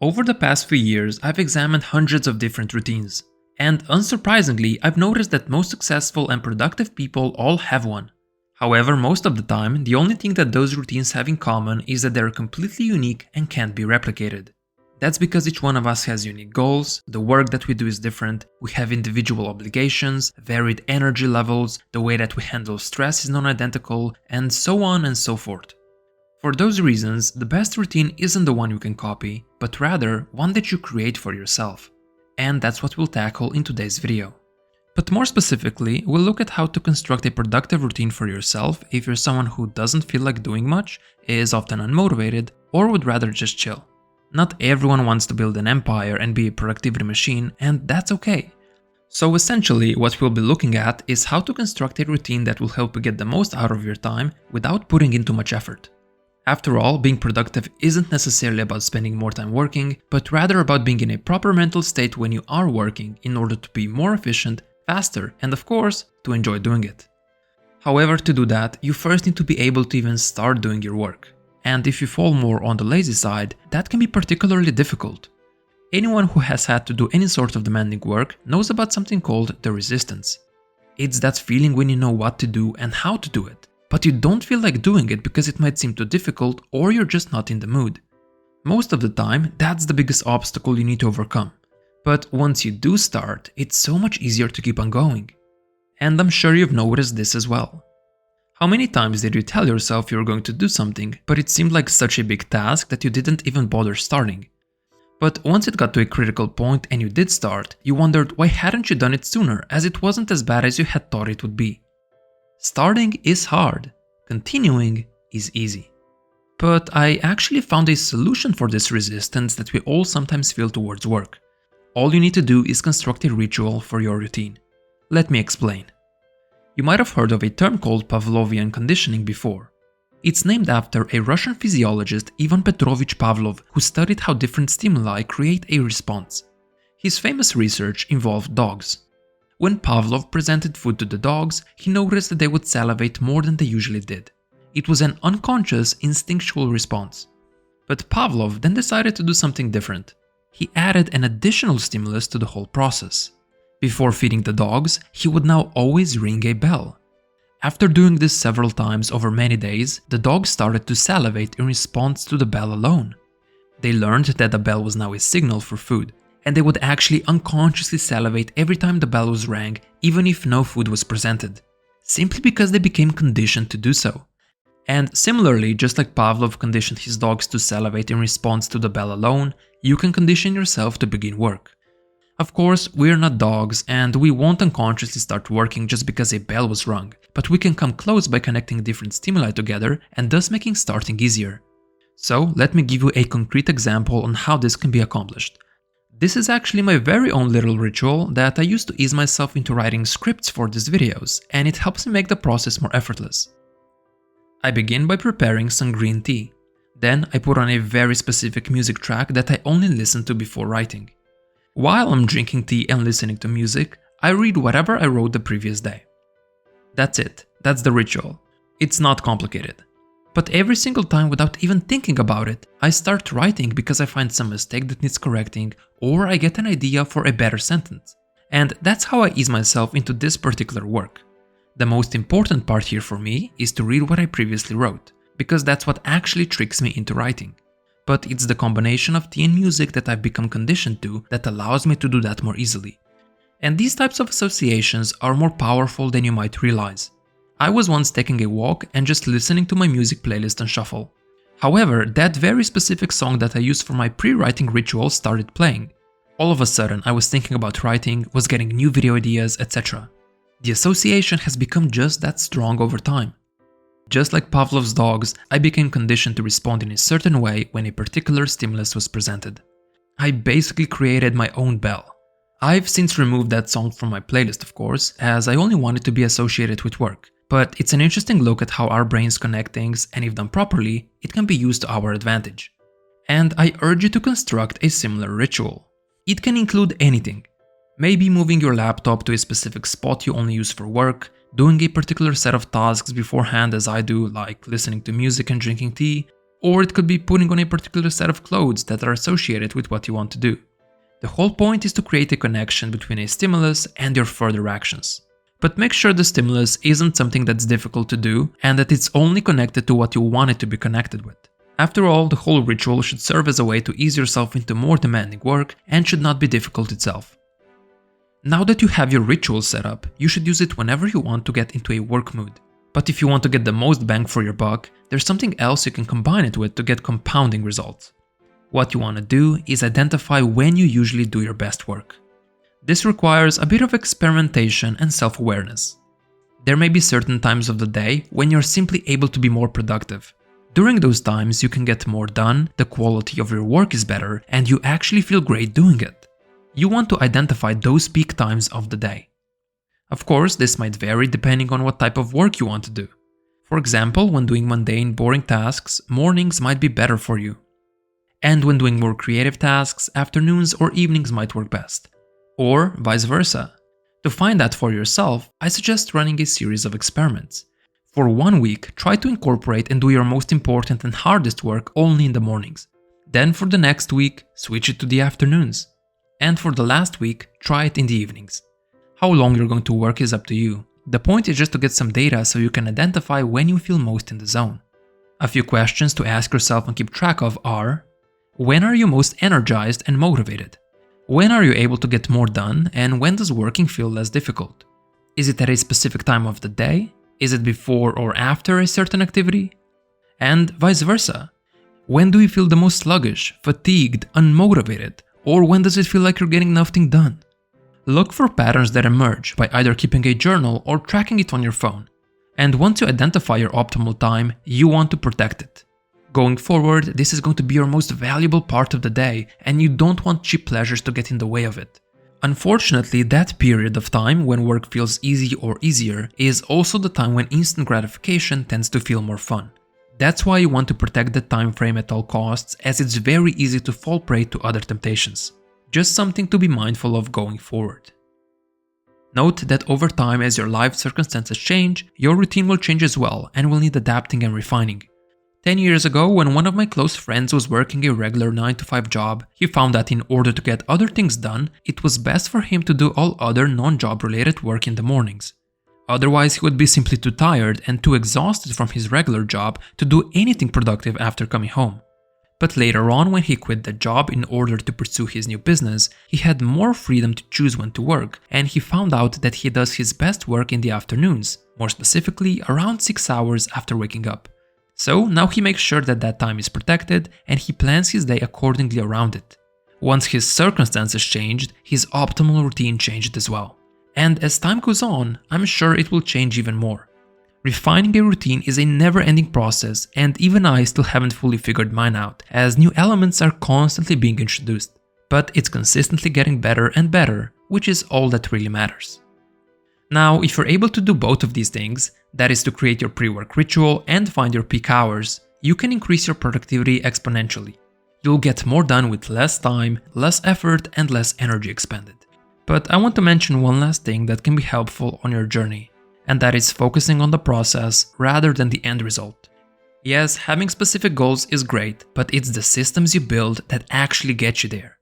Over the past few years, I've examined hundreds of different routines. And unsurprisingly, I've noticed that most successful and productive people all have one. However, most of the time, the only thing that those routines have in common is that they're completely unique and can't be replicated. That's because each one of us has unique goals, the work that we do is different, we have individual obligations, varied energy levels, the way that we handle stress is non-identical, and so on and so forth. For those reasons, the best routine isn't the one you can copy, but rather one that you create for yourself. And that's what we'll tackle in today's video. But more specifically, we'll look at how to construct a productive routine for yourself if you're someone who doesn't feel like doing much, is often unmotivated, or would rather just chill. Not everyone wants to build an empire and be a productivity machine, and that's okay. So essentially, what we'll be looking at is how to construct a routine that will help you get the most out of your time without putting in too much effort. After all, being productive isn't necessarily about spending more time working, but rather about being in a proper mental state when you are working in order to be more efficient, faster, and of course, to enjoy doing it. However, to do that, you first need to be able to even start doing your work. And if you fall more on the lazy side, that can be particularly difficult. Anyone who has had to do any sort of demanding work knows about something called the resistance. It's that feeling when you know what to do and how to do it, but you don't feel like doing it because it might seem too difficult or you're just not in the mood. Most of the time, that's the biggest obstacle you need to overcome. But once you do start, it's so much easier to keep on going. And I'm sure you've noticed this as well. How many times did you tell yourself you were going to do something, but it seemed like such a big task that you didn't even bother starting? But once it got to a critical point and you did start, you wondered why hadn't you done it sooner, as it wasn't as bad as you had thought it would be. Starting is hard, continuing is easy. But I actually found a solution for this resistance that we all sometimes feel towards work. All you need to do is construct a ritual for your routine. Let me explain. You might have heard of a term called Pavlovian conditioning before. It's named after a Russian physiologist Ivan Petrovich Pavlov who studied how different stimuli create a response. His famous research involved dogs. When Pavlov presented food to the dogs, he noticed that they would salivate more than they usually did. It was an unconscious, instinctual response. But Pavlov then decided to do something different. He added an additional stimulus to the whole process. Before feeding the dogs, he would now always ring a bell. After doing this several times over many days, the dogs started to salivate in response to the bell alone. They learned that the bell was now a signal for food, and they would actually unconsciously salivate every time the bell was rang, even if no food was presented, simply because they became conditioned to do so. And similarly, just like Pavlov conditioned his dogs to salivate in response to the bell alone, you can condition yourself to begin work. Of course, we're not dogs and we won't unconsciously start working just because a bell was rung, but we can come close by connecting different stimuli together and thus making starting easier. So let me give you a concrete example on how this can be accomplished. This is actually my very own little ritual that I use to ease myself into writing scripts for these videos, and it helps me make the process more effortless. I begin by preparing some green tea. Then I put on a very specific music track that I only listen to before writing. While I'm drinking tea and listening to music, I read whatever I wrote the previous day. That's it. That's the ritual. It's not complicated. But every single time, without even thinking about it, I start writing because I find some mistake that needs correcting, or I get an idea for a better sentence. And that's how I ease myself into this particular work. The most important part here for me is to read what I previously wrote, because that's what actually tricks me into writing. But it's the combination of tea and music that I've become conditioned to that allows me to do that more easily. And these types of associations are more powerful than you might realize. I was once taking a walk and just listening to my music playlist on shuffle. However, that very specific song that I used for my pre-writing ritual started playing. All of a sudden, I was thinking about writing, was getting new video ideas, etc. The association has become just that strong over time. Just like Pavlov's dogs, I became conditioned to respond in a certain way when a particular stimulus was presented. I basically created my own bell. I've since removed that song from my playlist, of course, as I only want it to be associated with work. But it's an interesting look at how our brains connect things, and if done properly, it can be used to our advantage. And I urge you to construct a similar ritual. It can include anything. Maybe moving your laptop to a specific spot you only use for work, doing a particular set of tasks beforehand as I do, like listening to music and drinking tea, or it could be putting on a particular set of clothes that are associated with what you want to do. The whole point is to create a connection between a stimulus and your further actions. But make sure the stimulus isn't something that's difficult to do and that it's only connected to what you want it to be connected with. After all, the whole ritual should serve as a way to ease yourself into more demanding work and should not be difficult itself. Now that you have your ritual set up, you should use it whenever you want to get into a work mood. But if you want to get the most bang for your buck, there's something else you can combine it with to get compounding results. What you want to do is identify when you usually do your best work. This requires a bit of experimentation and self-awareness. There may be certain times of the day when you're simply able to be more productive. During those times you can get more done, the quality of your work is better, and you actually feel great doing it. You want to identify those peak times of the day. Of course, this might vary depending on what type of work you want to do. For example, when doing mundane, boring tasks, mornings might be better for you. And when doing more creative tasks, afternoons or evenings might work best. Or vice versa. To find that for yourself, I suggest running a series of experiments. For 1 week, try to incorporate and do your most important and hardest work only in the mornings. Then for the next week, switch it to the afternoons. And for the last week, try it in the evenings. How long you're going to work is up to you. The point is just to get some data so you can identify when you feel most in the zone. A few questions to ask yourself and keep track of are: when are you most energized and motivated? When are you able to get more done, and when does working feel less difficult? Is it at a specific time of the day? Is it before or after a certain activity? And vice versa. When do you feel the most sluggish, fatigued, unmotivated, or when does it feel like you're getting nothing done? Look for patterns that emerge by either keeping a journal or tracking it on your phone. And once you identify your optimal time, you want to protect it. Going forward, this is going to be your most valuable part of the day, and you don't want cheap pleasures to get in the way of it. Unfortunately, that period of time when work feels easy or easier is also the time when instant gratification tends to feel more fun. That's why you want to protect the time frame at all costs, as it's very easy to fall prey to other temptations. Just something to be mindful of going forward. Note that over time, as your life circumstances change, your routine will change as well and will need adapting and refining. 10 years ago, when one of my close friends was working a regular 9-to-5 job, he found that in order to get other things done, it was best for him to do all other non-job related work in the mornings. Otherwise, he would be simply too tired and too exhausted from his regular job to do anything productive after coming home. But later on, when he quit that job in order to pursue his new business, he had more freedom to choose when to work, and he found out that he does his best work in the afternoons, more specifically around 6 hours after waking up. So now he makes sure that that time is protected, and he plans his day accordingly around it. Once his circumstances changed, his optimal routine changed as well. And as time goes on, I'm sure it will change even more. Refining a routine is a never-ending process, and even I still haven't fully figured mine out, as new elements are constantly being introduced. But it's consistently getting better and better, which is all that really matters. Now, if you're able to do both of these things, that is to create your pre-work ritual and find your peak hours, you can increase your productivity exponentially. You'll get more done with less time, less effort, and less energy expended. But I want to mention one last thing that can be helpful on your journey, and that is focusing on the process rather than the end result. Yes, having specific goals is great, but it's the systems you build that actually get you there.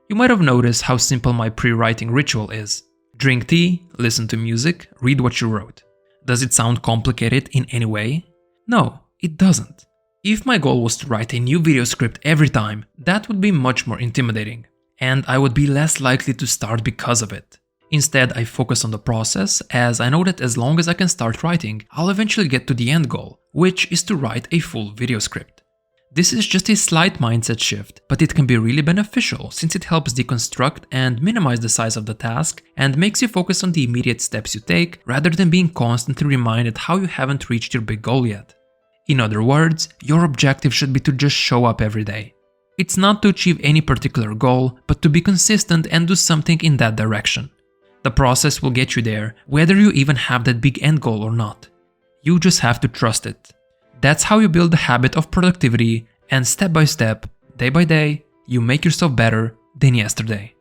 You might have noticed how simple my pre-writing ritual is. Drink tea, listen to music, read what you wrote. Does it sound complicated in any way? No, it doesn't. If my goal was to write a new video script every time, that would be much more intimidating, and I would be less likely to start because of it. Instead, I focus on the process, as I know that as long as I can start writing, I'll eventually get to the end goal, which is to write a full video script. This is just a slight mindset shift, but it can be really beneficial since it helps deconstruct and minimize the size of the task and makes you focus on the immediate steps you take rather than being constantly reminded how you haven't reached your big goal yet. In other words, your objective should be to just show up every day. It's not to achieve any particular goal, but to be consistent and do something in that direction. The process will get you there, whether you even have that big end goal or not. You just have to trust it. That's how you build the habit of productivity, and step by step, day by day, you make yourself better than yesterday.